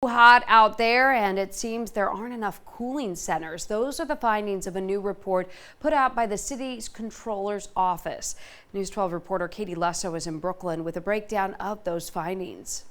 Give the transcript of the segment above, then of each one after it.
Hot out there, and it seems there aren't enough cooling centers. Those are the findings of a new report put out by the city's Comptroller's office. News 12 reporter Katie Lusso is in Brooklyn with a breakdown of those findings.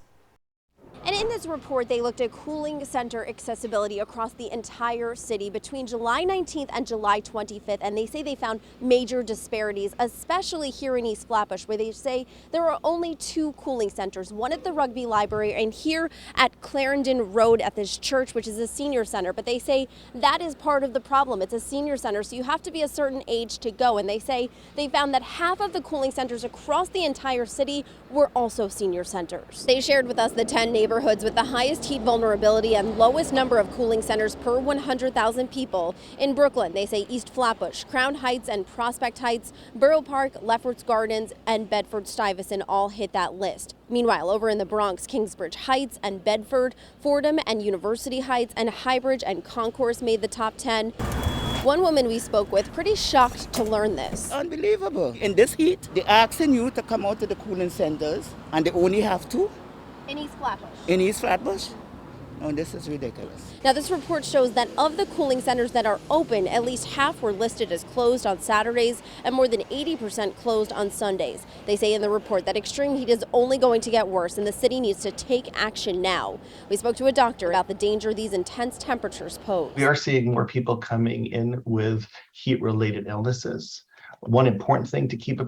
And in this report, they looked at cooling center accessibility across the entire city between July 19th and July 25th. And they say they found major disparities, especially here in East Flatbush, where they say there are only 2 cooling centers, one at the Rugby Library and here at Clarendon Road at this church, which is a senior center. But they say that is part of the problem. It's a senior center, so you have to be a certain age to go. And they say they found that half of the cooling centers across the entire city were also senior centers. They shared with us the 10 neighborhoods with the highest heat vulnerability and lowest number of cooling centers per 100,000 people. In Brooklyn, they say East Flatbush, Crown Heights and Prospect Heights, Borough Park, Lefferts Gardens, and Bedford-Stuyvesant all hit that list. Meanwhile, over in the Bronx, Kingsbridge Heights and Bedford, Fordham and University Heights, and Highbridge and Concourse made the top 10. One woman we spoke with pretty shocked to learn this. Unbelievable. In this heat, they're asking you to come out to the cooling centers, and they only have 2? In East Flatbush. In East Flatbush? No, this is ridiculous. Now, this report shows that of the cooling centers that are open, at least half were listed as closed on Saturdays and more than 80% closed on Sundays. They say in the report that extreme heat is only going to get worse and the city needs to take action now. We spoke to a doctor about the danger these intense temperatures pose. We are seeing more people coming in with heat-related illnesses. One important thing to keep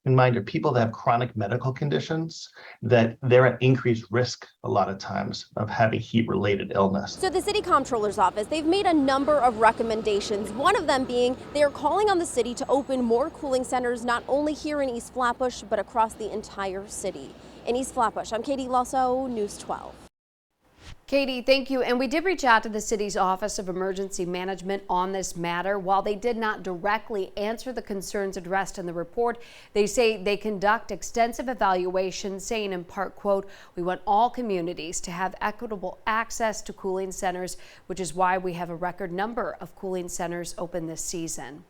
in mind are people that have chronic medical conditions, that they're at increased risk a lot of times of having heat-related illness. So the city comptroller's office, they've made a number of recommendations, one of them being they are calling on the city to open more cooling centers, not only here in East Flatbush, but across the entire city. In East Flatbush, I'm Katie Lusso, News 12. Katie, thank you. And we did reach out to the city's Office of Emergency Management on this matter. While they did not directly answer the concerns addressed in the report, they say they conduct extensive evaluations, saying in part, quote, "We want all communities to have equitable access to cooling centers, which is why we have a record number of cooling centers open this season."